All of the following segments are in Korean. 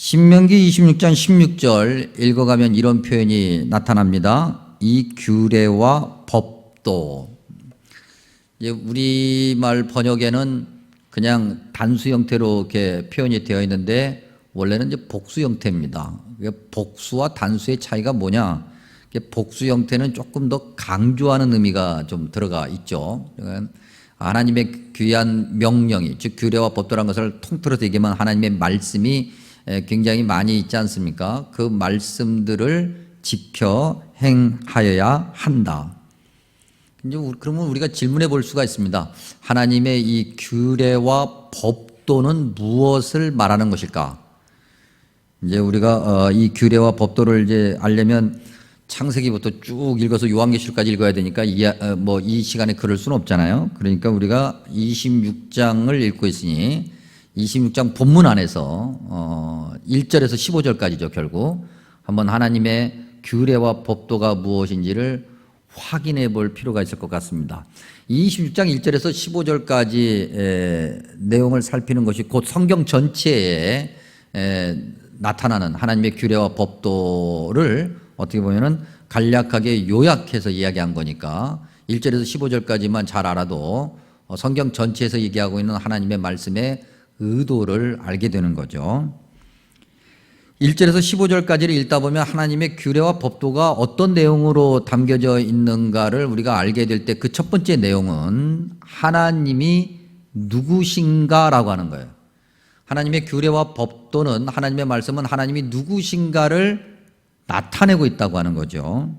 신명기 26장 16절 읽어가면 이런 표현이 나타납니다. 이 규례와 법도. 이제 우리말 번역에는 그냥 단수 형태로 이렇게 표현이 되어 있는데 원래는 이제 복수 형태입니다. 복수와 단수의 차이가 뭐냐? 복수 형태는 조금 더 강조하는 의미가 좀 들어가 있죠. 하나님의 귀한 명령이, 즉 규례와 법도라는 것을 통틀어서 얘기하면 하나님의 말씀이 굉장히 많이 있지 않습니까? 그 말씀들을 지켜 행하여야 한다. 이제 그러면 우리가 질문해 볼 수가 있습니다. 하나님의 이 규례와 법도는 무엇을 말하는 것일까? 이제 우리가 이 규례와 법도를 이제 알려면 창세기부터 쭉 읽어서 요한계시록까지 읽어야 되니까 이 시간에 그럴 수는 없잖아요. 그러니까 우리가 26장을 읽고 있으니 26장 본문 안에서 1절에서 15절까지죠. 결국 한번 하나님의 규례와 법도가 무엇인지를 확인해 볼 필요가 있을 것 같습니다. 26장 1절에서 15절까지 내용을 살피는 것이 곧 성경 전체에 나타나는 하나님의 규례와 법도를 어떻게 보면은 간략하게 요약해서 이야기한 거니까 1절에서 15절까지만 잘 알아도 성경 전체에서 얘기하고 있는 하나님의 말씀의 의도를 알게 되는 거죠. 1절에서 15절까지를 읽다 보면 하나님의 규례와 법도가 어떤 내용으로 담겨져 있는가를 우리가 알게 될 때 그 첫 번째 내용은 하나님이 누구신가라고 하는 거예요. 하나님의 규례와 법도는, 하나님의 말씀은 하나님이 누구신가를 나타내고 있다고 하는 거죠.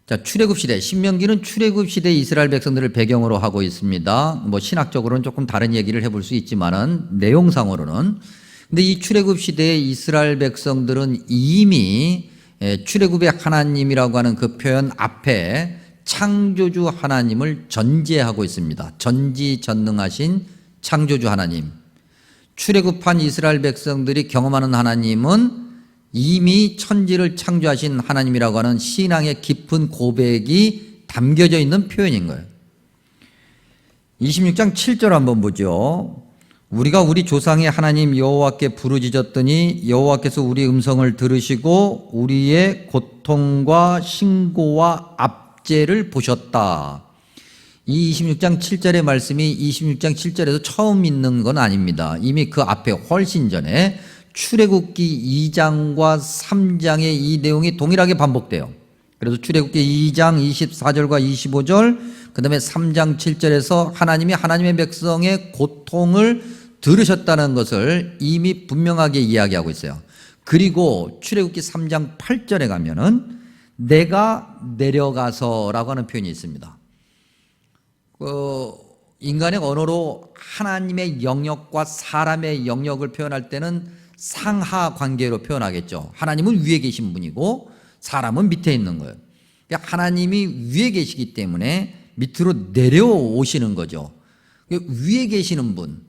자, 출애굽 시대, 신명기는 출애굽 시대 이스라엘 백성들을 배경으로 하고 있습니다. 신학적으로는 조금 다른 얘기를 해볼 수 있지만은 내용상으로는. 근데 이 출애굽 시대의 이스라엘 백성들은 이미 출애굽의 하나님이라고 하는 그 표현 앞에 창조주 하나님을 전제하고 있습니다. 전지전능하신 창조주 하나님. 출애굽한 이스라엘 백성들이 경험하는 하나님은 이미 천지를 창조하신 하나님이라고 하는 신앙의 깊은 고백이 담겨져 있는 표현인 거예요. 26장 7절 한번 보죠. 우리가 우리 조상의 하나님 여호와께 부르짖었더니 여호와께서 우리 음성을 들으시고 우리의 고통과 신고와 압제를 보셨다. 이 26장 7절의 말씀이 26장 7절에서 처음 있는 건 아닙니다. 이미 그 앞에 훨씬 전에 출애굽기 2장과 3장의 이 내용이 동일하게 반복돼요. 그래서 출애굽기 2장 24절과 25절, 그 다음에 3장 7절에서 하나님이 하나님의 백성의 고통을 들으셨다는 것을 이미 분명하게 이야기하고 있어요. 그리고 출애굽기 3장 8절에 가면은 내가 내려가서라고 하는 표현이 있습니다. 인간의 언어로 하나님의 영역과 사람의 영역을 표현할 때는 상하 관계로 표현하겠죠. 하나님은 위에 계신 분이고 사람은 밑에 있는 거예요. 그러니까 하나님이 위에 계시기 때문에 밑으로 내려오시는 거죠. 위에 계시는 분,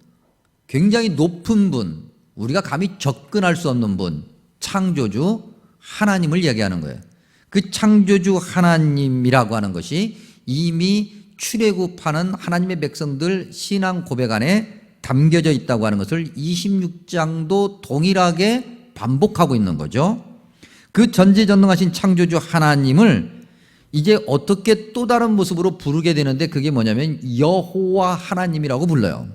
굉장히 높은 분, 우리가 감히 접근할 수 없는 분, 창조주 하나님을 이야기하는 거예요. 그 창조주 하나님이라고 하는 것이 이미 출애굽하는 하나님의 백성들 신앙 고백 안에 담겨져 있다고 하는 것을 26장도 동일하게 반복하고 있는 거죠. 그 전지전능하신 창조주 하나님을 이제 어떻게 또 다른 모습으로 부르게 되는데 그게 뭐냐면 여호와 하나님이라고 불러요.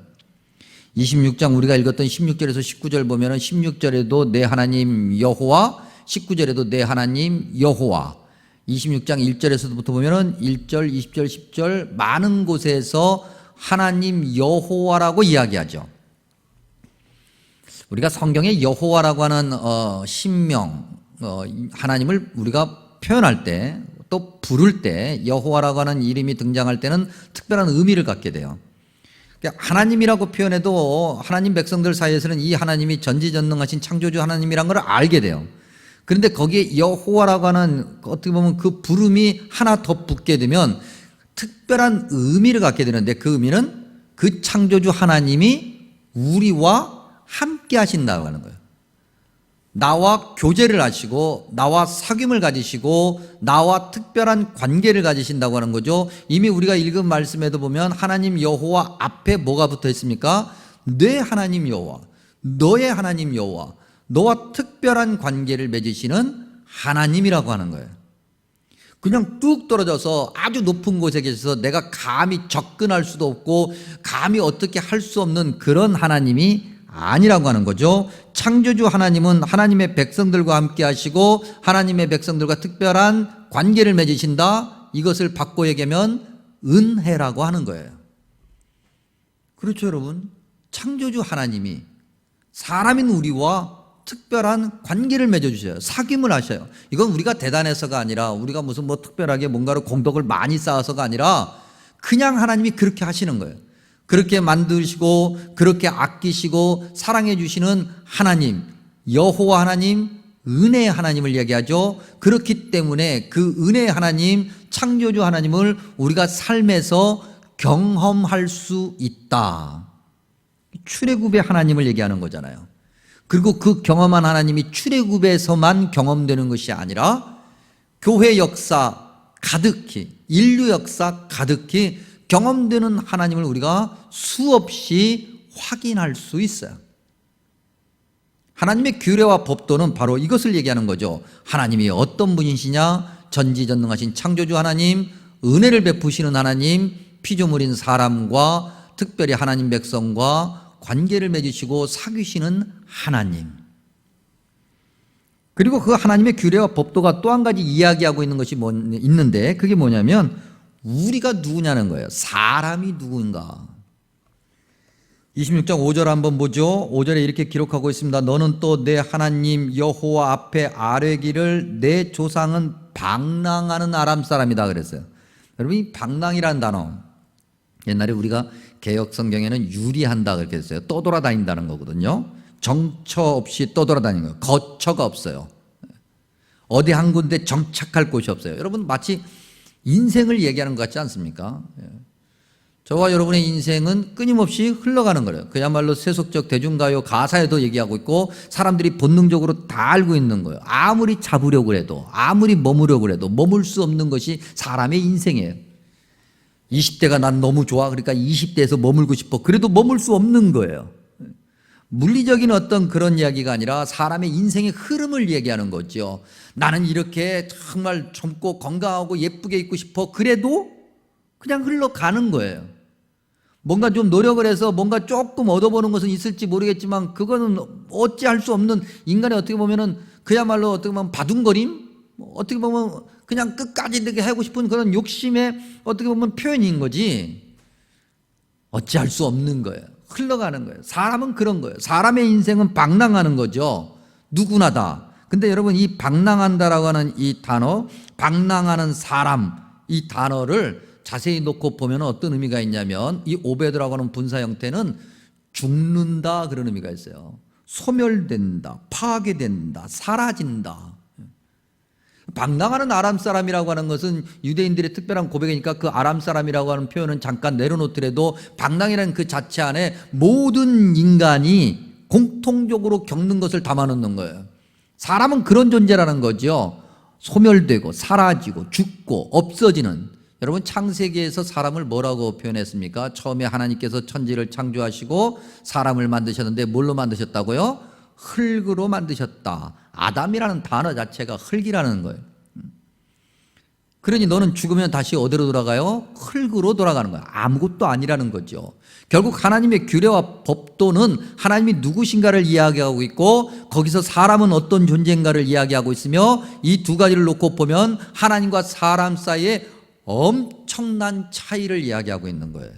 26장 우리가 읽었던 16절에서 19절 보면은 16절에도 내 하나님 여호와, 19절에도 내 하나님 여호와, 26장 1절에서부터 보면은 1절, 20절, 10절 많은 곳에서 하나님 여호와라고 이야기하죠. 우리가 성경에 여호와라고 하는 신명, 하나님을 우리가 표현할 때 또 부를 때 여호와라고 하는 이름이 등장할 때는 특별한 의미를 갖게 돼요. 하나님이라고 표현해도 하나님 백성들 사이에서는 이 하나님이 전지전능하신 창조주 하나님이란 걸 알게 돼요. 그런데 거기에 여호와라고 하는 어떻게 보면 그 부름이 하나 더 붙게 되면 특별한 의미를 갖게 되는데 그 의미는 그 창조주 하나님이 우리와 함께 하신다고 하는 거예요. 나와 교제를 하시고 나와 사귐을 가지시고 나와 특별한 관계를 가지신다고 하는 거죠. 이미 우리가 읽은 말씀에도 보면 하나님 여호와 앞에 뭐가 붙어 있습니까? 내 하나님 여호와. 너의 하나님 여호와, 너와 특별한 관계를 맺으시는 하나님이라고 하는 거예요. 그냥 뚝 떨어져서 아주 높은 곳에 계셔서 내가 감히 접근할 수도 없고 감히 어떻게 할 수 없는 그런 하나님이 아니라고 하는 거죠. 창조주 하나님은 하나님의 백성들과 함께 하시고 하나님의 백성들과 특별한 관계를 맺으신다. 이것을 바꿔 얘기하면 은혜라고 하는 거예요. 그렇죠, 여러분? 창조주 하나님이 사람인 우리와 특별한 관계를 맺어주셔요. 사귐을 하셔요. 이건 우리가 대단해서가 아니라 우리가 무슨 뭐 특별하게 뭔가를 공덕을 많이 쌓아서가 아니라 그냥 하나님이 그렇게 하시는 거예요. 그렇게 만드시고 그렇게 아끼시고 사랑해 주시는 하나님, 여호와 하나님, 은혜의 하나님을 얘기하죠. 그렇기 때문에 그 은혜의 하나님, 창조주 하나님을 우리가 삶에서 경험할 수 있다. 출애굽의 하나님을 얘기하는 거잖아요. 그리고 그 경험한 하나님이 출애굽에서만 경험되는 것이 아니라 교회 역사 가득히, 인류 역사 가득히 경험되는 하나님을 우리가 수없이 확인할 수 있어요. 하나님의 규례와 법도는 바로 이것을 얘기하는 거죠. 하나님이 어떤 분이시냐? 전지전능하신 창조주 하나님, 은혜를 베푸시는 하나님, 피조물인 사람과 특별히 하나님 백성과 관계를 맺으시고 사귀시는 하나님. 그리고 그 하나님의 규례와 법도가 또 한 가지 이야기하고 있는 것이 있는데 그게 뭐냐면 우리가 누구냐는 거예요. 사람이 누구인가. 26장 5절 한번 보죠. 5절에 이렇게 기록하고 있습니다. 너는 또 내 하나님 여호와 앞에 아뢰기를 내 조상은 방랑하는 아람 사람이다 그랬어요. 여러분 이 방랑이라는 단어 옛날에 우리가 개역 성경에는 유리한다 그렇게 했어요. 떠돌아다닌다는 거거든요. 정처 없이 떠돌아다니는 거예요. 거처가 없어요. 어디 한 군데 정착할 곳이 없어요. 여러분 마치 인생을 얘기하는 것 같지 않습니까? 저와 여러분의 인생은 끊임없이 흘러가는 거예요. 그야말로 세속적 대중가요 가사에도 얘기하고 있고 사람들이 본능적으로 다 알고 있는 거예요. 아무리 잡으려고 해도 아무리 머무려고 해도 머물 수 없는 것이 사람의 인생이에요. 20대가 난 너무 좋아. 그러니까 20대에서 머물고 싶어. 그래도 머물 수 없는 거예요. 물리적인 어떤 그런 이야기가 아니라 사람의 인생의 흐름을 얘기하는 거죠. 나는 이렇게 정말 젊고 건강하고 예쁘게 있고 싶어. 그래도 그냥 흘러가는 거예요. 뭔가 좀 노력을 해서 뭔가 조금 얻어보는 것은 있을지 모르겠지만 그거는 어찌할 수 없는 인간의 어떻게 보면은 그야말로 어떻게 보면 바둥거림? 어떻게 보면 그냥 끝까지 이렇게 하고 싶은 그런 욕심의 어떻게 보면 표현인 거지 어찌할 수 없는 거예요. 흘러가는 거예요. 사람은 그런 거예요. 사람의 인생은 방랑하는 거죠. 누구나 다. 근데 여러분 이 방랑한다라고 하는 이 단어, 방랑하는 사람 이 단어를 자세히 놓고 보면 어떤 의미가 있냐면 이 오베드라고 하는 분사 형태는 죽는다 그런 의미가 있어요. 소멸된다, 파괴된다, 사라진다. 방랑하는 아람 사람이라고 하는 것은 유대인들의 특별한 고백이니까 그 아람 사람이라고 하는 표현은 잠깐 내려놓더라도 방랑이라는 그 자체 안에 모든 인간이 공통적으로 겪는 것을 담아놓는 거예요. 사람은 그런 존재라는 거죠. 소멸되고 사라지고 죽고 없어지는. 여러분 창세기에서 사람을 뭐라고 표현했습니까? 처음에 하나님께서 천지를 창조하시고 사람을 만드셨는데 뭘로 만드셨다고요? 흙으로 만드셨다. 아담이라는 단어 자체가 흙이라는 거예요. 그러니 너는 죽으면 다시 어디로 돌아가요? 흙으로 돌아가는 거야. 아무것도 아니라는 거죠. 결국 하나님의 규례와 법도는 하나님이 누구신가를 이야기하고 있고 거기서 사람은 어떤 존재인가를 이야기하고 있으며 이 두 가지를 놓고 보면 하나님과 사람 사이에 엄청난 차이를 이야기하고 있는 거예요.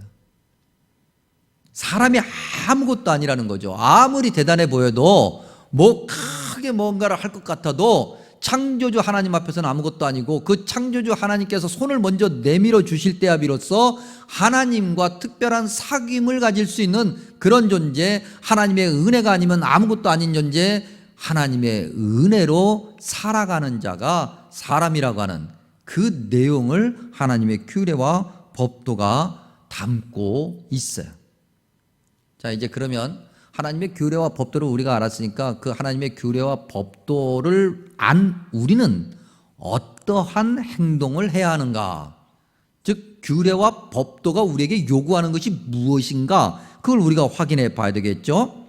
사람이 아무것도 아니라는 거죠. 아무리 대단해 보여도 뭐 크게 뭔가를 할 것 같아도 창조주 하나님 앞에서는 아무것도 아니고 그 창조주 하나님께서 손을 먼저 내밀어 주실 때야 비로소 하나님과 특별한 사귐을 가질 수 있는 그런 존재, 하나님의 은혜가 아니면 아무것도 아닌 존재, 하나님의 은혜로 살아가는 자가 사람이라고 하는 그 내용을 하나님의 규례와 법도가 담고 있어요. 자, 이제 그러면 하나님의 규례와 법도를 우리가 알았으니까 그 하나님의 규례와 법도를 안 우리는 어떠한 행동을 해야 하는가? 즉 규례와 법도가 우리에게 요구하는 것이 무엇인가? 그걸 우리가 확인해 봐야 되겠죠.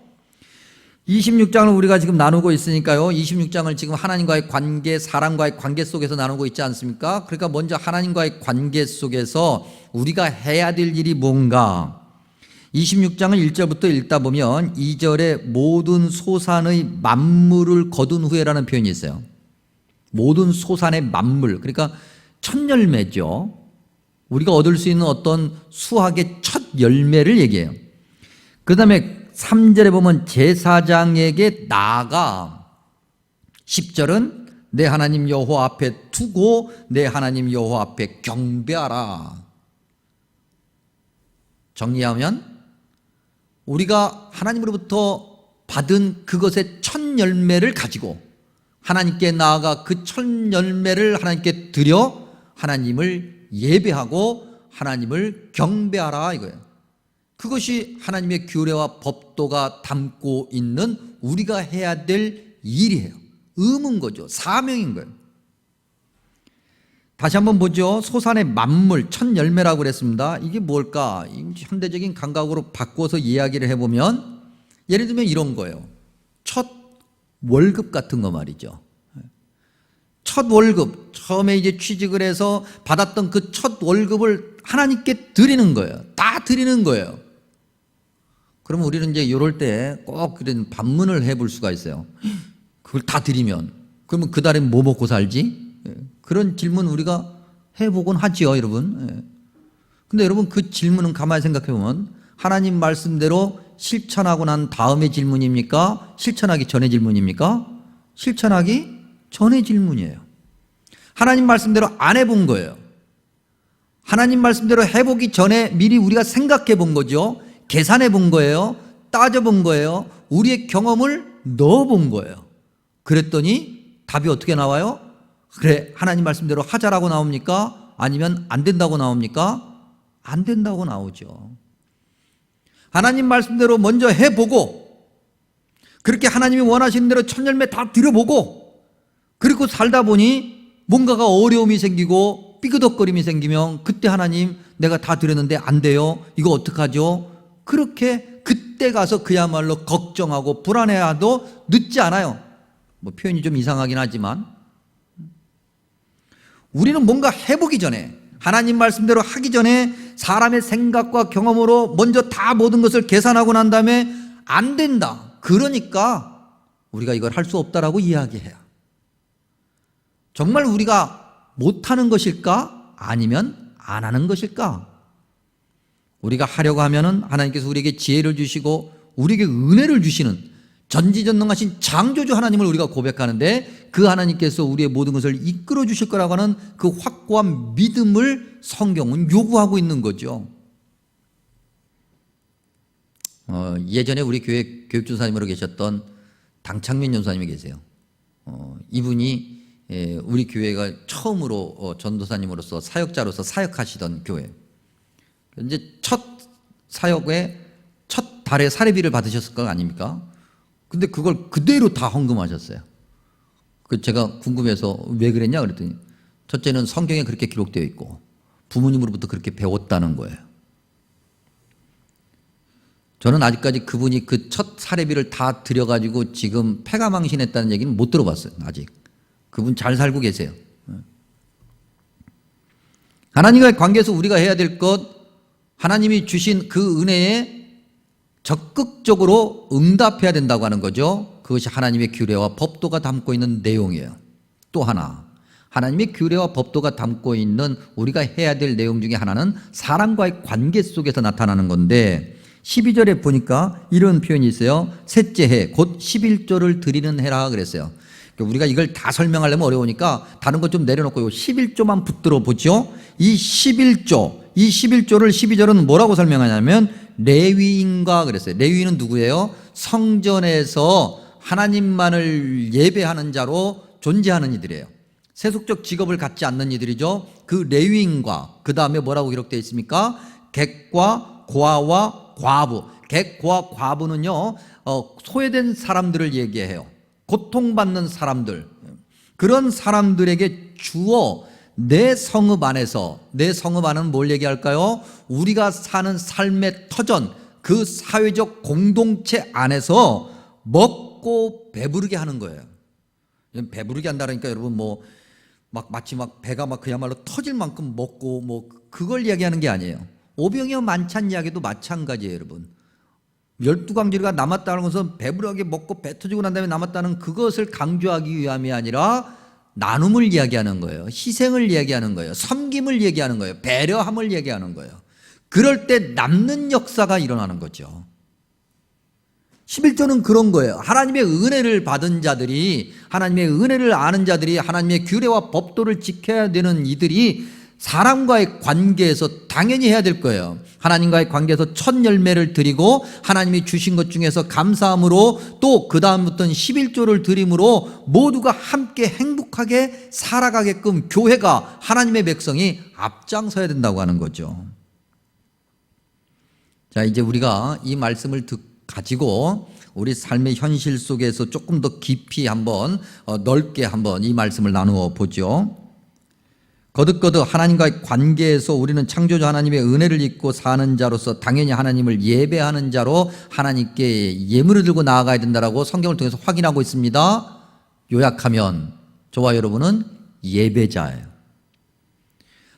26장을 우리가 지금 나누고 있으니까요. 26장을 지금 하나님과의 관계, 사람과의 관계 속에서 나누고 있지 않습니까? 그러니까 먼저 하나님과의 관계 속에서 우리가 해야 될 일이 뭔가? 26장을 1절부터 읽다 보면 2절에 모든 소산의 만물을 거둔 후에라는 표현이 있어요. 모든 소산의 만물, 그러니까 첫 열매죠. 우리가 얻을 수 있는 어떤 수확의 첫 열매를 얘기해요. 그 다음에 3절에 보면 제사장에게 나아가, 10절은 내 하나님 여호와 앞에 두고 내 하나님 여호와 앞에 경배하라. 정리하면 우리가 하나님으로부터 받은 그것의 첫 열매를 가지고 하나님께 나아가 그 첫 열매를 하나님께 드려 하나님을 예배하고 하나님을 경배하라 이거예요. 그것이 하나님의 규례와 법도가 담고 있는 우리가 해야 될 일이에요. 의무인 거죠. 사명인 거예요. 다시 한번 보죠. 소산의 만물, 첫 열매라고 그랬습니다. 이게 뭘까? 현대적인 감각으로 바꿔서 이야기를 해보면 예를 들면 이런 거예요. 첫 월급 같은 거 말이죠. 첫 월급, 처음에 이제 취직을 해서 받았던 그 첫 월급을 하나님께 드리는 거예요. 다 드리는 거예요. 그러면 우리는 이제 이럴 때 꼭 그런 반문을 해볼 수가 있어요. 그걸 다 드리면 그러면 그 달에 뭐 먹고 살지? 그런 질문 우리가 해보곤 하지요, 여러분. 근데 여러분 그 질문은 가만히 생각해 보면 하나님 말씀대로 실천하고 난 다음의 질문입니까? 실천하기 전의 질문입니까? 실천하기 전의 질문이에요. 하나님 말씀대로 안 해본 거예요. 하나님 말씀대로 해보기 전에 미리 우리가 생각해 본 거죠. 계산해 본 거예요. 따져 본 거예요. 우리의 경험을 넣어 본 거예요. 그랬더니 답이 어떻게 나와요? 그래, 하나님 말씀대로 하자라고 나옵니까? 아니면 안 된다고 나옵니까? 안 된다고 나오죠. 하나님 말씀대로 먼저 해보고 그렇게 하나님이 원하시는 대로 첫 열매 다 드려보고 그리고 살다 보니 뭔가가 어려움이 생기고 삐그덕거림이 생기면 그때 하나님 내가 다 드렸는데 안 돼요. 이거 어떡하죠? 그렇게 그때 가서 그야말로 걱정하고 불안해하도 늦지 않아요. 뭐 표현이 좀 이상하긴 하지만 우리는 뭔가 해보기 전에 하나님 말씀대로 하기 전에 사람의 생각과 경험으로 먼저 다 모든 것을 계산하고 난 다음에 안 된다. 그러니까 우리가 이걸 할 수 없다라고 이야기해요. 정말 우리가 못하는 것일까? 아니면 안 하는 것일까? 우리가 하려고 하면은 하나님께서 우리에게 지혜를 주시고 우리에게 은혜를 주시는 전지전능하신 창조주 하나님을 우리가 고백하는데 그 하나님께서 우리의 모든 것을 이끌어 주실 거라고 하는 그 확고한 믿음을 성경은 요구하고 있는 거죠. 예전에 우리 교회 교육전사님으로 계셨던 당창민 전사님이 계세요. 이분이 우리 교회가 처음으로 전도사님으로서 사역자로서 사역하시던 교회. 이제 첫 사역에 첫 달에 사례비를 받으셨을 거 아닙니까? 근데 그걸 그대로 다 헌금하셨어요. 그 제가 궁금해서 왜 그랬냐 그랬더니 첫째는 성경에 그렇게 기록되어 있고 부모님으로부터 그렇게 배웠다는 거예요. 저는 아직까지 그분이 그 첫 사례비를 다 드려가지고 지금 패가망신했다는 얘기는 못 들어봤어요. 아직. 그분 잘 살고 계세요. 하나님과의 관계에서 우리가 해야 될 것, 하나님이 주신 그 은혜에 적극적으로 응답해야 된다고 하는 거죠. 그것이 하나님의 규례와 법도가 담고 있는 내용이에요. 또 하나, 하나님의 규례와 법도가 담고 있는 우리가 해야 될 내용 중에 하나는 사람과의 관계 속에서 나타나는 건데 12절에 보니까 이런 표현이 있어요. 셋째 해, 곧 11조를 드리는 해라 그랬어요. 우리가 이걸 다 설명하려면 어려우니까 다른 것 좀 내려놓고 11조만 붙들어 보죠. 이 11조를 12절은 뭐라고 설명하냐면 레위인과 그랬어요. 레위인은 누구예요? 성전에서 하나님만을 예배하는 자로 존재하는 이들이에요. 세속적 직업을 갖지 않는 이들이죠. 그 레위인과 그 다음에 뭐라고 기록되어 있습니까? 객과 고아와 과부. 객과 과부는요 소외된 사람들을 얘기해요. 고통받는 사람들, 그런 사람들에게 주어 내 성읍 안에서, 내 성읍 안은 뭘 얘기할까요? 우리가 사는 삶의 터전, 그 사회적 공동체 안에서 먹고 배부르게 하는 거예요. 배부르게 한다니까 여러분 마치 배가 그야말로 터질 만큼 먹고 그걸 이야기하는 게 아니에요. 오병이어 만찬 이야기도 마찬가지예요, 여러분. 12광주리가 남았다는 것은 배부르게 먹고 배 터지고 난 다음에 남았다는 그것을 강조하기 위함이 아니라 나눔을 이야기하는 거예요. 희생을 이야기하는 거예요. 섬김을 얘기하는 거예요. 배려함을 얘기하는 거예요. 그럴 때 남는 역사가 일어나는 거죠. 11조는 그런 거예요. 하나님의 은혜를 받은 자들이, 하나님의 은혜를 아는 자들이 하나님의 규례와 법도를 지켜야 되는 이들이 사람과의 관계에서 당연히 해야 될 거예요. 하나님과의 관계에서 첫 열매를 드리고 하나님이 주신 것 중에서 감사함으로 또 그 다음부터는 11조를 드림으로 모두가 함께 행복하게 살아가게끔 교회가, 하나님의 백성이 앞장서야 된다고 하는 거죠. 자, 이제 우리가 이 말씀을 가지고 우리 삶의 현실 속에서 조금 더 깊이 한번 넓게 한번 이 말씀을 나누어 보죠. 거듭거듭 하나님과의 관계에서 우리는 창조주 하나님의 은혜를 입고 사는 자로서 당연히 하나님을 예배하는 자로 하나님께 예물을 들고 나아가야 된다라고 성경을 통해서 확인하고 있습니다. 요약하면 저와 여러분은 예배자예요.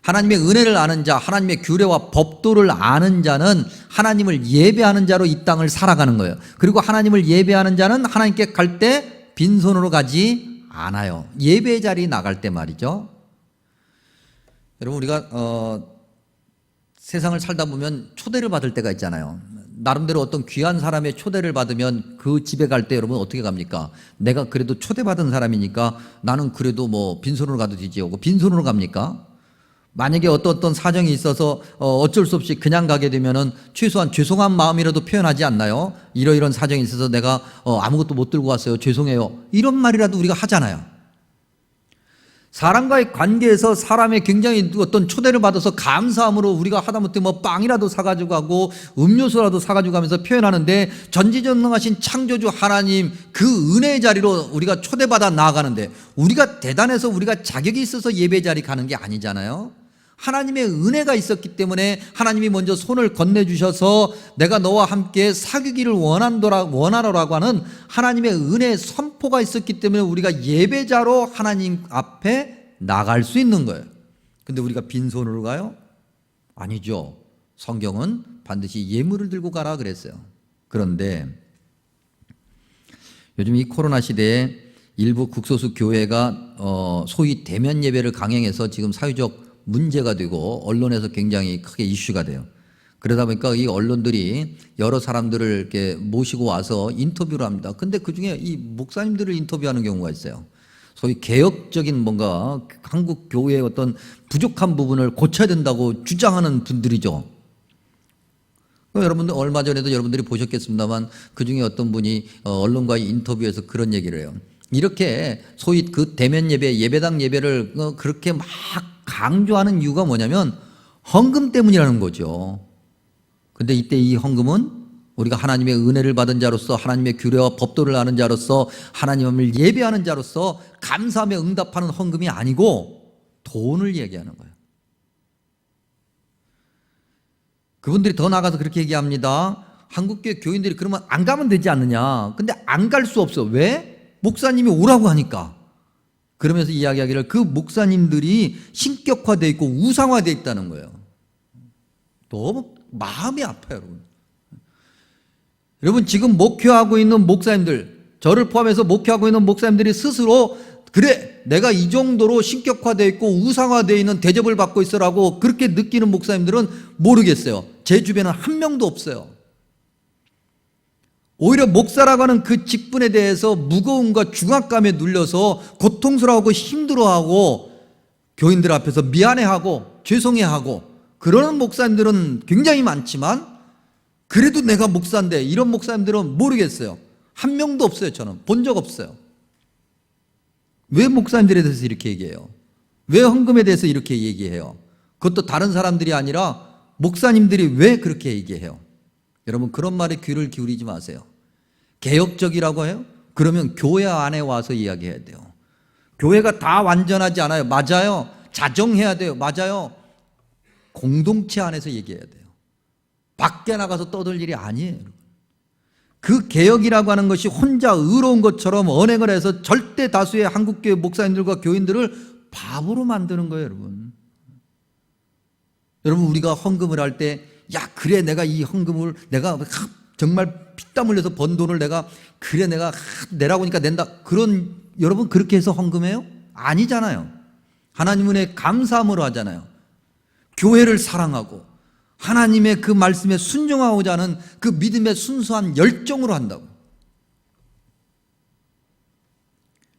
하나님의 은혜를 아는 자, 하나님의 규례와 법도를 아는 자는 하나님을 예배하는 자로 이 땅을 살아가는 거예요. 그리고 하나님을 예배하는 자는 하나님께 갈 때 빈손으로 가지 않아요. 예배 자리 나갈 때 말이죠. 여러분, 우리가 세상을 살다 보면 초대를 받을 때가 있잖아요. 나름대로 어떤 귀한 사람의 초대를 받으면 그 집에 갈 때 여러분 어떻게 갑니까? 내가 그래도 초대받은 사람이니까 나는 그래도 빈손으로 가도 되지 하고 빈손으로 갑니까? 만약에 어떤 사정이 있어서 어쩔 수 없이 그냥 가게 되면은 최소한 죄송한 마음이라도 표현하지 않나요? 이러이런 사정이 있어서 내가 아무것도 못 들고 왔어요. 죄송해요. 이런 말이라도 우리가 하잖아요. 사람과의 관계에서 사람의 굉장히 어떤 초대를 받아서 감사함으로 우리가 하다못해 빵이라도 사가지고 가고 음료수라도 사가지고 가면서 표현하는데 전지전능하신 창조주 하나님 그 은혜의 자리로 우리가 초대받아 나아가는데 우리가 대단해서 우리가 자격이 있어서 예배 자리 가는 게 아니잖아요. 하나님의 은혜가 있었기 때문에 하나님이 먼저 손을 건네주셔서 내가 너와 함께 사귀기를 원하노라고 하는 하나님의 은혜의 선포가 있었기 때문에 우리가 예배자로 하나님 앞에 나갈 수 있는 거예요. 근데 우리가 빈손으로 가요? 아니죠. 성경은 반드시 예물을 들고 가라 그랬어요. 그런데 요즘 이 코로나 시대에 일부 극소수 교회가 소위 대면 예배를 강행해서 지금 사회적 문제가 되고 언론에서 굉장히 크게 이슈가 돼요. 그러다 보니까 이 언론들이 여러 사람들을 이렇게 모시고 와서 인터뷰를 합니다. 근데 그 중에 이 목사님들을 인터뷰하는 경우가 있어요. 소위 개혁적인 뭔가 한국 교회의 어떤 부족한 부분을 고쳐야 된다고 주장하는 분들이죠. 여러분들 얼마 전에도 여러분들이 보셨겠습니다만 그 중에 어떤 분이 언론과의 인터뷰에서 그런 얘기를 해요. 이렇게 소위 그 대면 예배, 예배당 예배를 그렇게 막 강조하는 이유가 뭐냐면 헌금 때문이라는 거죠. 근데 이때 이 헌금은 우리가 하나님의 은혜를 받은 자로서 하나님의 규례와 법도를 아는 자로서 하나님을 예배하는 자로서 감사하며 응답하는 헌금이 아니고 돈을 얘기하는 거예요. 그분들이 더 나가서 그렇게 얘기합니다. 한국교회 교인들이 그러면 안 가면 되지 않느냐. 근데 안 갈 수 없어. 왜? 목사님이 오라고 하니까. 그러면서 이야기하기를 그 목사님들이 신격화되어 있고 우상화되어 있다는 거예요. 너무 마음이 아파요, 여러분. 여러분 지금 목회하고 있는 목사님들, 저를 포함해서 목회하고 있는 목사님들이 스스로 그래 내가 이 정도로 신격화되어 있고 우상화되어 있는 대접을 받고 있어라고 그렇게 느끼는 목사님들은 모르겠어요. 제 주변은 한 명도 없어요. 오히려 목사라고 하는 그 직분에 대해서 무거움과 중압감에 눌려서 고통스러워하고 힘들어하고 교인들 앞에서 미안해하고 죄송해하고 그러는 목사님들은 굉장히 많지만 그래도 내가 목사인데 이런 목사님들은 모르겠어요. 한 명도 없어요. 저는 본 적 없어요. 왜 목사님들에 대해서 이렇게 얘기해요? 왜 헌금에 대해서 이렇게 얘기해요? 그것도 다른 사람들이 아니라 목사님들이 왜 그렇게 얘기해요? 여러분 그런 말에 귀를 기울이지 마세요. 개혁적이라고 해요? 그러면 교회 안에 와서 이야기해야 돼요. 교회가 다 완전하지 않아요. 맞아요. 자정해야 돼요. 맞아요. 공동체 안에서 얘기해야 돼요. 밖에 나가서 떠들 일이 아니에요. 그 개혁이라고 하는 것이 혼자 의로운 것처럼 언행을 해서 절대 다수의 한국교회 목사님들과 교인들을 바보로 만드는 거예요, 여러분. 여러분, 우리가 헌금을 할 때, 야, 그래, 내가 이 헌금을 내가 정말 피땀 흘려서 번 돈을 내가 내라고 하니까 낸다. 여러분, 그렇게 해서 헌금해요? 아니잖아요. 하나님 은혜에 감사함으로 하잖아요. 교회를 사랑하고 하나님의 그 말씀에 순종하고자 하는 그 믿음의 순수한 열정으로 한다고.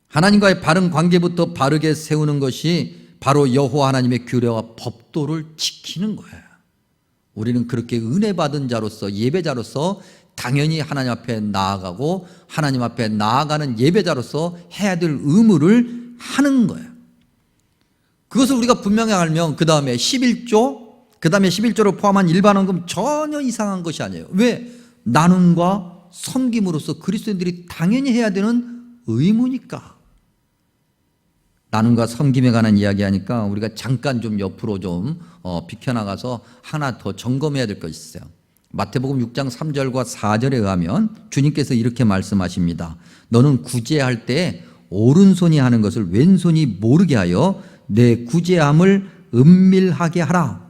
하나님과의 바른 관계부터 바르게 세우는 것이 바로 여호와 하나님의 규례와 법도를 지키는 거예요. 우리는 그렇게 은혜 받은 자로서, 예배자로서 당연히 하나님 앞에 나아가고 하나님 앞에 나아가는 예배자로서 해야 될 의무를 하는 거예요. 그것을 우리가 분명히 알면 그 다음에 11조를 포함한 일반 헌금 전혀 이상한 것이 아니에요. 왜? 나눔과 섬김으로써 그리스도인들이 당연히 해야 되는 의무니까. 나눔과 섬김에 관한 이야기하니까 우리가 잠깐 좀 옆으로 좀 비켜나가서 하나 더 점검해야 될 것이 있어요. 마태복음 6장 3절과 4절에 의하면 주님께서 이렇게 말씀하십니다. 너는 구제할 때 오른손이 하는 것을 왼손이 모르게 하여 내 구제함을 은밀하게 하라.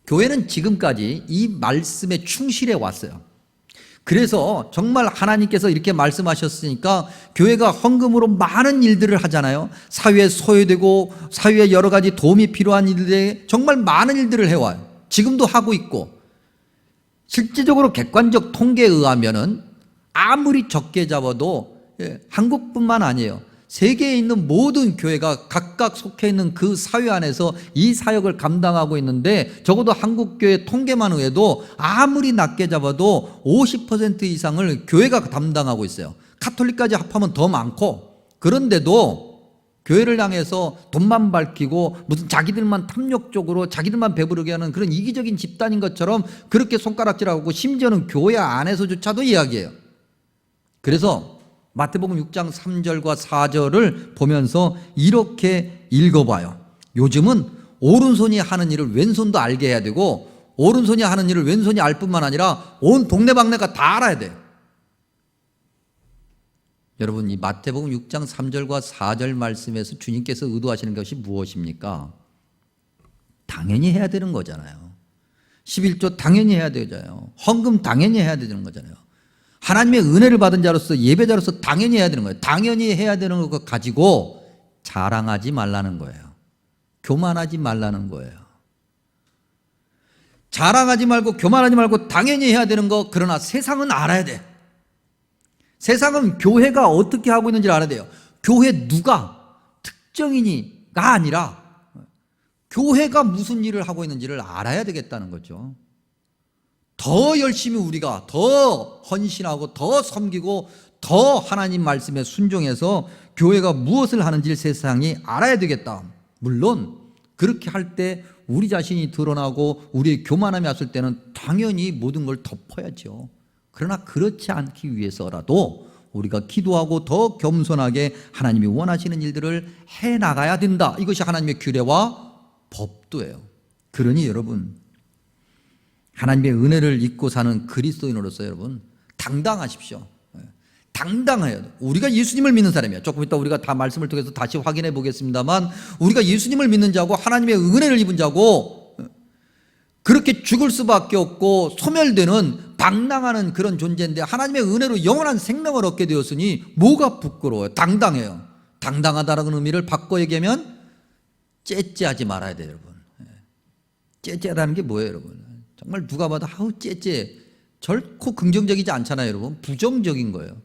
교회는 지금까지 이 말씀에 충실해 왔어요. 그래서 정말 하나님께서 이렇게 말씀하셨으니까 교회가 헌금으로 많은 일들을 하잖아요. 사회에 소외되고 사회에 여러 가지 도움이 필요한 일들에 정말 많은 일들을 해와요. 지금도 하고 있고, 실질적으로 객관적 통계에 의하면은 아무리 적게 잡아도 한국뿐만 아니에요. 세계에 있는 모든 교회가 각각 속해 있는 그 사회 안에서 이 사역을 감당하고 있는데, 적어도 한국교회 통계만 해도 아무리 낮게 잡아도 50% 이상을 교회가 담당하고 있어요. 카톨릭까지 합하면 더 많고, 그런데도 교회를 향해서 돈만 밝히고 무슨 자기들만 탐욕적으로 자기들만 배부르게 하는 그런 이기적인 집단인 것처럼 그렇게 손가락질하고, 심지어는 교회 안에서조차도 이야기해요. 그래서 마태복음 6장 3절과 4절을 보면서 이렇게 읽어봐요. 요즘은 오른손이 하는 일을 왼손도 알게 해야 되고, 오른손이 하는 일을 왼손이 알 뿐만 아니라 온 동네방네가 다 알아야 돼요. 여러분, 이 마태복음 6장 3절과 4절 말씀에서 주님께서 의도하시는 것이 무엇입니까? 당연히 해야 되는 거잖아요. 11조 당연히 해야 되잖아요. 헌금 당연히 해야 되는 거잖아요. 하나님의 은혜를 받은 자로서, 예배자로서 당연히 해야 되는 거예요. 당연히 해야 되는 것 가지고 자랑하지 말라는 거예요. 교만하지 말라는 거예요. 자랑하지 말고 교만하지 말고 당연히 해야 되는 거. 그러나 세상은 알아야 돼. 세상은 교회가 어떻게 하고 있는지를 알아야 돼요. 교회 누가 특정인이가 아니라 교회가 무슨 일을 하고 있는지를 알아야 되겠다는 거죠. 더 열심히 우리가 더 헌신하고 더 섬기고 더 하나님 말씀에 순종해서 교회가 무엇을 하는지를 세상이 알아야 되겠다. 물론 그렇게 할 때 우리 자신이 드러나고 우리의 교만함이 왔을 때는 당연히 모든 걸 덮어야죠. 그러나 그렇지 않기 위해서라도 우리가 기도하고 더 겸손하게 하나님이 원하시는 일들을 해나가야 된다. 이것이 하나님의 규례와 법도예요. 그러니 여러분, 하나님의 은혜를 잊고 사는 그리스도인으로서 여러분 당당하십시오. 당당해야 돼. 우리가 예수님을 믿는 사람이야. 조금 이따 우리가 다 말씀을 통해서 다시 확인해 보겠습니다만, 우리가 예수님을 믿는 자고 하나님의 은혜를 입은 자고 그렇게 죽을 수밖에 없고 소멸되는 방랑하는 그런 존재인데, 하나님의 은혜로 영원한 생명을 얻게 되었으니 뭐가 부끄러워요? 당당해요. 당당하다라는 의미를 바꿔 얘기하면 째째하지 말아야 돼요, 여러분. 째째하다는 게 뭐예요, 여러분? 정말 누가 봐도 아우 째째, 결코 긍정적이지 않잖아요, 여러분. 부정적인 거예요.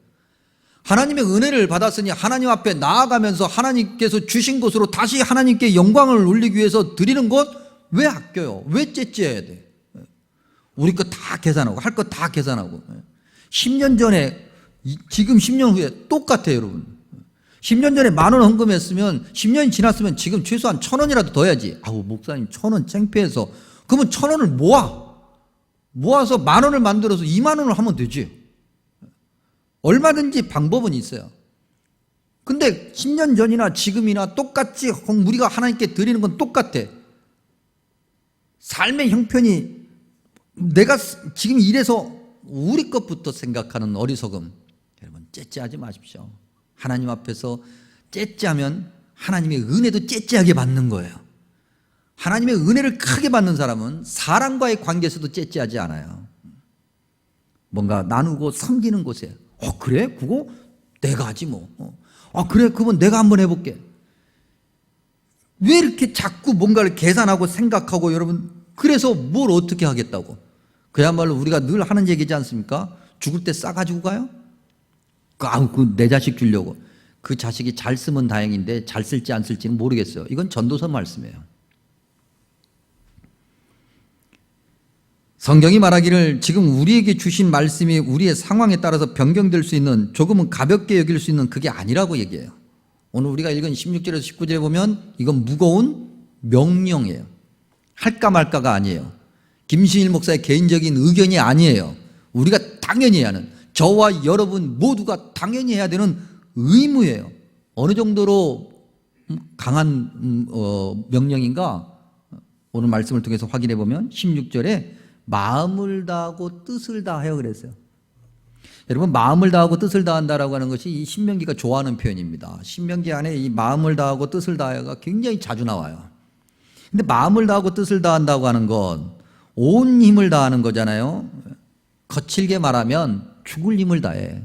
하나님의 은혜를 받았으니 하나님 앞에 나아가면서 하나님께서 주신 것으로 다시 하나님께 영광을 올리기 위해서 드리는 것 왜 아껴요? 왜 째째해야 돼? 우리 거 다 계산하고 할 거 다 계산하고 10년 전에 지금 10년 후에 똑같아요, 여러분. 10년 전에 10,000원 헌금했으면 10년이 지났으면 지금 최소한 1,000원이라도 더 해야지. 아우 목사님 1,000원 창피해서. 그러면 1,000원을 모아서 10,000원을 만들어서 20,000원을 하면 되지. 얼마든지 방법은 있어요. 근데 10년 전이나 지금이나 똑같이 우리가 하나님께 드리는 건 똑같아. 삶의 형편이 내가 지금 이래서 우리 것부터 생각하는 어리석음. 여러분, 째째하지 마십시오. 하나님 앞에서 째째하면 하나님의 은혜도 째째하게 받는 거예요. 하나님의 은혜를 크게 받는 사람은 사람과의 관계에서도 째째하지 않아요. 뭔가 나누고 섬기는 곳에 그래? 그거 내가 하지 뭐. 그래? 그건 내가 한번 해볼게. 왜 이렇게 자꾸 뭔가를 계산하고 생각하고 여러분, 그래서 뭘 어떻게 하겠다고. 그야말로 우리가 늘 하는 얘기지 않습니까? 죽을 때 싸가지고 가요? 내 자식 주려고. 그 자식이 잘 쓰면 다행인데 잘 쓸지 안 쓸지는 모르겠어요. 이건 전도서 말씀이에요. 성경이 말하기를 지금 우리에게 주신 말씀이 우리의 상황에 따라서 변경될 수 있는, 조금은 가볍게 여길 수 있는 그게 아니라고 얘기해요. 오늘 우리가 읽은 16절에서 19절에 보면 이건 무거운 명령이에요. 할까 말까가 아니에요. 김신일 목사의 개인적인 의견이 아니에요. 우리가 당연히 해야 하는, 저와 여러분 모두가 당연히 해야 되는 의무예요. 어느 정도로 강한 명령인가? 오늘 말씀을 통해서 확인해 보면 16절에 마음을 다하고 뜻을 다하여 그랬어요. 여러분, 마음을 다하고 뜻을 다한다라고 하는 것이 이 신명기가 좋아하는 표현입니다. 신명기 안에 이 마음을 다하고 뜻을 다하여가 굉장히 자주 나와요. 근데 마음을 다하고 뜻을 다한다고 하는 건 온 힘을 다하는 거잖아요. 거칠게 말하면 죽을 힘을 다해.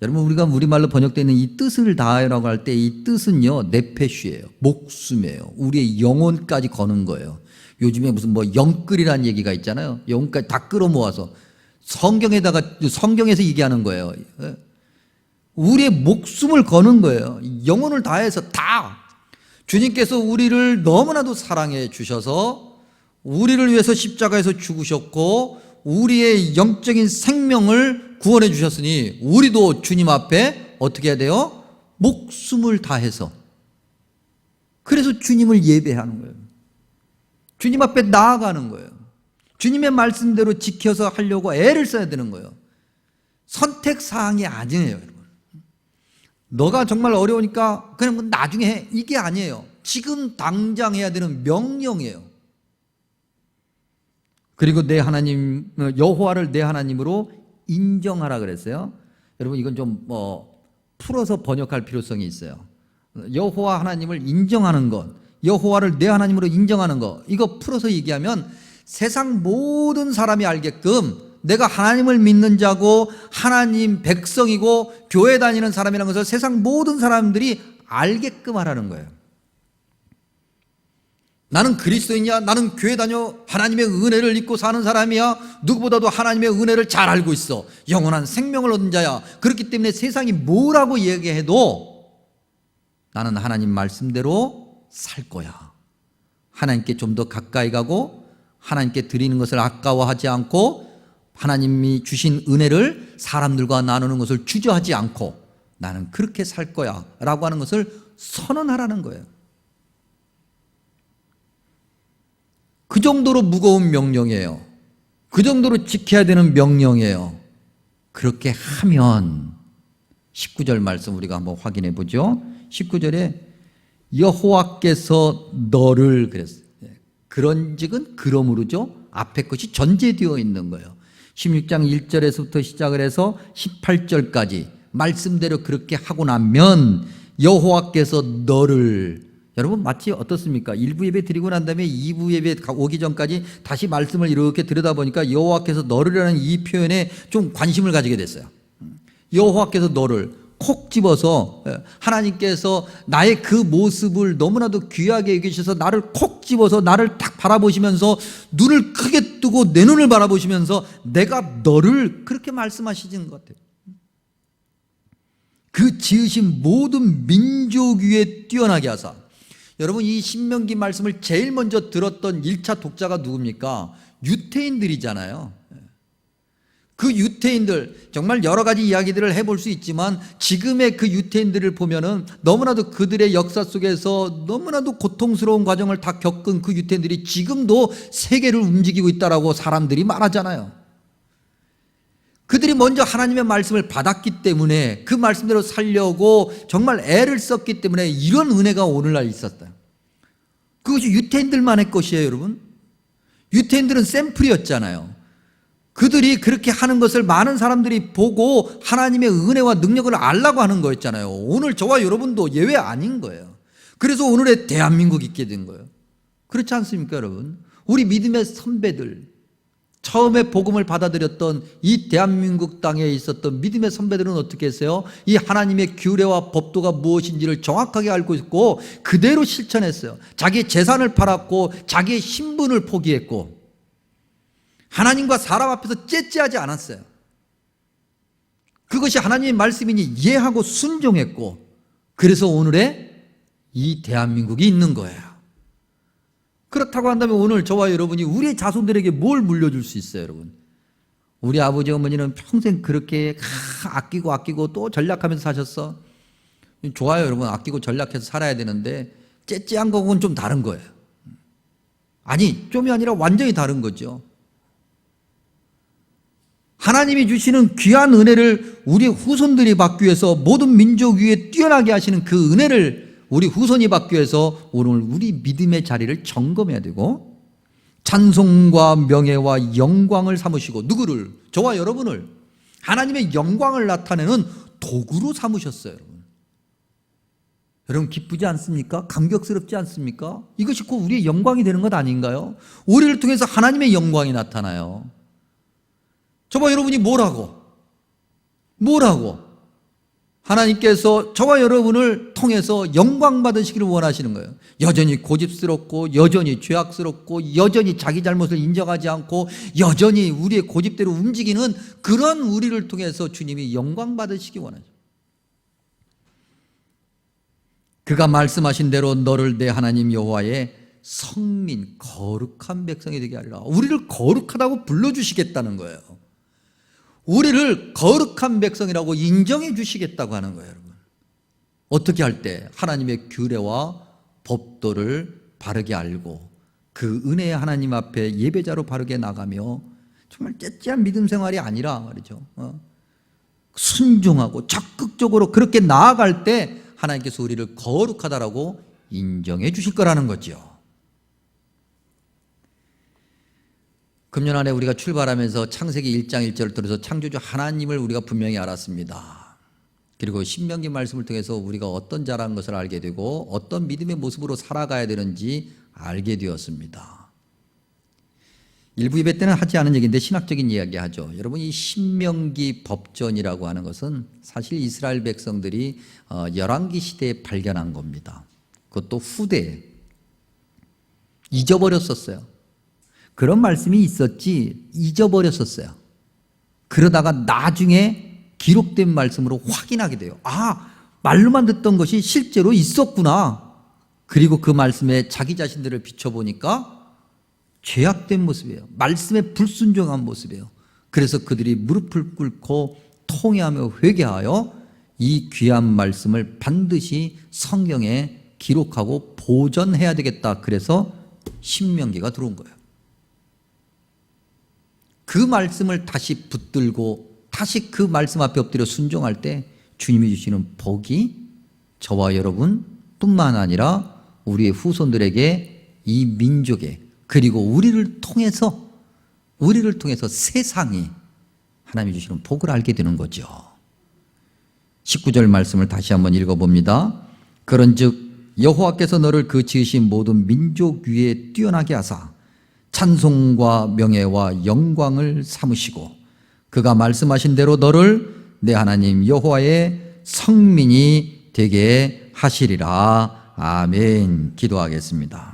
여러분, 우리가 우리말로 번역되어 있는 이 뜻을 다하여라고 할 때 이 뜻은요, 네페쉬예요. 목숨이에요. 우리의 영혼까지 거는 거예요. 요즘에 무슨 영끌이라는 얘기가 있잖아요. 영혼까지 다 끌어모아서 성경에서 얘기하는 거예요. 우리의 목숨을 거는 거예요. 영혼을 다해서 다. 주님께서 우리를 너무나도 사랑해 주셔서 우리를 위해서 십자가에서 죽으셨고 우리의 영적인 생명을 구원해 주셨으니 우리도 주님 앞에 어떻게 해야 돼요? 목숨을 다해서. 그래서 주님을 예배하는 거예요. 주님 앞에 나아가는 거예요. 주님의 말씀대로 지켜서 하려고 애를 써야 되는 거예요. 선택사항이 아니에요, 여러분. 너가 정말 어려우니까 그냥 나중에 해. 이게 아니에요. 지금 당장 해야 되는 명령이에요. 그리고 내 하나님, 여호와를 내 하나님으로 인정하라 그랬어요. 여러분, 이건 좀 풀어서 번역할 필요성이 있어요. 여호와 하나님을 인정하는 것, 여호와를 내 하나님으로 인정하는 것, 이거 풀어서 얘기하면 세상 모든 사람이 알게끔 내가 하나님을 믿는 자고 하나님 백성이고 교회 다니는 사람이라는 것을 세상 모든 사람들이 알게끔 하라는 거예요. 나는 그리스도인이야, 나는 교회 다녀, 하나님의 은혜를 입고 사는 사람이야, 누구보다도 하나님의 은혜를 잘 알고 있어, 영원한 생명을 얻은 자야. 그렇기 때문에 세상이 뭐라고 얘기해도 나는 하나님 말씀대로 살 거야. 하나님께 좀 더 가까이 가고 하나님께 드리는 것을 아까워하지 않고 하나님이 주신 은혜를 사람들과 나누는 것을 주저하지 않고 나는 그렇게 살 거야 라고 하는 것을 선언하라는 거예요. 그 정도로 무거운 명령이에요. 그 정도로 지켜야 되는 명령이에요. 그렇게 하면 19절 말씀 우리가 한번 확인해 보죠. 19절에 여호와께서 너를 그랬어요. 그런즉은 그러므로죠. 앞에 것이 전제되어 있는 거예요. 16장 1절에서부터 시작을 해서 18절까지 말씀대로 그렇게 하고 나면 여호와께서 너를, 여러분 마치 어떻습니까? 1부 예배 드리고 난 다음에 2부 예배 오기 전까지 다시 말씀을 이렇게 들여다보니까 여호와께서 너를이라는 이 표현에 좀 관심을 가지게 됐어요. 여호와께서 너를 콕 집어서, 하나님께서 나의 그 모습을 너무나도 귀하게 여기셔서 나를 콕 집어서 나를 딱 바라보시면서 눈을 크게 뜨고 내 눈을 바라보시면서 내가 너를 그렇게 말씀하시는 것 같아요. 그 지으신 모든 민족 위에 뛰어나게 하사. 여러분, 이 신명기 말씀을 제일 먼저 들었던 1차 독자가 누굽니까? 유태인들이잖아요. 그 유태인들, 정말 여러 가지 이야기들을 해볼 수 있지만 지금의 그 유태인들을 보면은 너무나도 그들의 역사 속에서 너무나도 고통스러운 과정을 다 겪은 그 유태인들이 지금도 세계를 움직이고 있다라고 사람들이 말하잖아요. 그들이 먼저 하나님의 말씀을 받았기 때문에 그 말씀대로 살려고 정말 애를 썼기 때문에 이런 은혜가 오늘날 있었다. 그것이 유태인들만의 것이에요, 여러분. 유태인들은 샘플이었잖아요. 그들이 그렇게 하는 것을 많은 사람들이 보고 하나님의 은혜와 능력을 알라고 하는 거였잖아요. 오늘 저와 여러분도 예외 아닌 거예요. 그래서 오늘의 대한민국이 있게 된 거예요. 그렇지 않습니까, 여러분? 우리 믿음의 선배들, 처음에 복음을 받아들였던 이 대한민국 땅에 있었던 믿음의 선배들은 어떻게 했어요? 이 하나님의 규례와 법도가 무엇인지를 정확하게 알고 있고 그대로 실천했어요. 자기의 재산을 팔았고 자기의 신분을 포기했고 하나님과 사람 앞에서 째째하지 않았어요. 그것이 하나님의 말씀이니 이해하고 순종했고 그래서 오늘의 이 대한민국이 있는 거예요. 그렇다고 한다면 오늘 저와 여러분이 우리 자손들에게 뭘 물려줄 수 있어요, 여러분? 우리 아버지 어머니는 평생 그렇게 아끼고 또 전략하면서 사셨어. 좋아요, 여러분. 아끼고 전략해서 살아야 되는데 째째한 거하고는 좀 다른 거예요. 아니, 좀이 아니라 완전히 다른 거죠. 하나님이 주시는 귀한 은혜를 우리 후손들이 받기 위해서 모든 민족 위에 뛰어나게 하시는 그 은혜를 우리 후손이 받기 위해서 오늘 우리 믿음의 자리를 점검해야 되고 찬송과 명예와 영광을 삼으시고 누구를? 저와 여러분을 하나님의 영광을 나타내는 도구로 삼으셨어요. 여러분 기쁘지 않습니까? 감격스럽지 않습니까? 이것이 곧 우리의 영광이 되는 것 아닌가요? 우리를 통해서 하나님의 영광이 나타나요. 저와 여러분이 뭐라고? 하나님께서 저와 여러분을 통해서 영광 받으시기를 원하시는 거예요. 여전히 고집스럽고 여전히 죄악스럽고 여전히 자기 잘못을 인정하지 않고 여전히 우리의 고집대로 움직이는 그런 우리를 통해서 주님이 영광 받으시기 원하죠. 그가 말씀하신 대로 너를 내 하나님 여호와의 성민 거룩한 백성이 되게 하리라. 우리를 거룩하다고 불러주시겠다는 거예요. 우리를 거룩한 백성이라고 인정해 주시겠다고 하는 거예요, 여러분. 어떻게 할 때? 하나님의 규례와 법도를 바르게 알고 그 은혜의 하나님 앞에 예배자로 바르게 나가며 정말 째째한 믿음 생활이 아니라 말이죠. 순종하고 적극적으로 그렇게 나아갈 때 하나님께서 우리를 거룩하다라고 인정해 주실 거라는 거죠. 금년 안에 우리가 출발하면서 창세기 1장 1절을 들어서 창조주 하나님을 우리가 분명히 알았습니다. 그리고 신명기 말씀을 통해서 우리가 어떤 자라는 것을 알게 되고 어떤 믿음의 모습으로 살아가야 되는지 알게 되었습니다. 일부 예배 때는 하지 않은 얘기인데 신학적인 이야기 하죠. 여러분 이 신명기 법전이라고 하는 것은 사실 이스라엘 백성들이 열왕기 시대에 발견한 겁니다. 그것도 후대에 잊어버렸었어요. 그런 말씀이 있었지 잊어버렸었어요. 그러다가 나중에 기록된 말씀으로 확인하게 돼요. 아, 말로만 듣던 것이 실제로 있었구나. 그리고 그 말씀에 자기 자신들을 비춰보니까 죄악된 모습이에요. 말씀에 불순종한 모습이에요. 그래서 그들이 무릎을 꿇고 통회하며 회개하여 이 귀한 말씀을 반드시 성경에 기록하고 보존해야 되겠다. 그래서 신명기가 들어온 거예요. 그 말씀을 다시 붙들고 다시 그 말씀 앞에 엎드려 순종할 때 주님이 주시는 복이 저와 여러분뿐만 아니라 우리의 후손들에게 이 민족에 그리고 우리를 통해서 세상이 하나님이 주시는 복을 알게 되는 거죠. 19절 말씀을 다시 한번 읽어봅니다. 그런즉 여호와께서 너를 그 지으신 모든 민족 위에 뛰어나게 하사 찬송과 명예와 영광을 삼으시고 그가 말씀하신 대로 너를 내 하나님 여호와의 성민이 되게 하시리라. 아멘. 기도하겠습니다.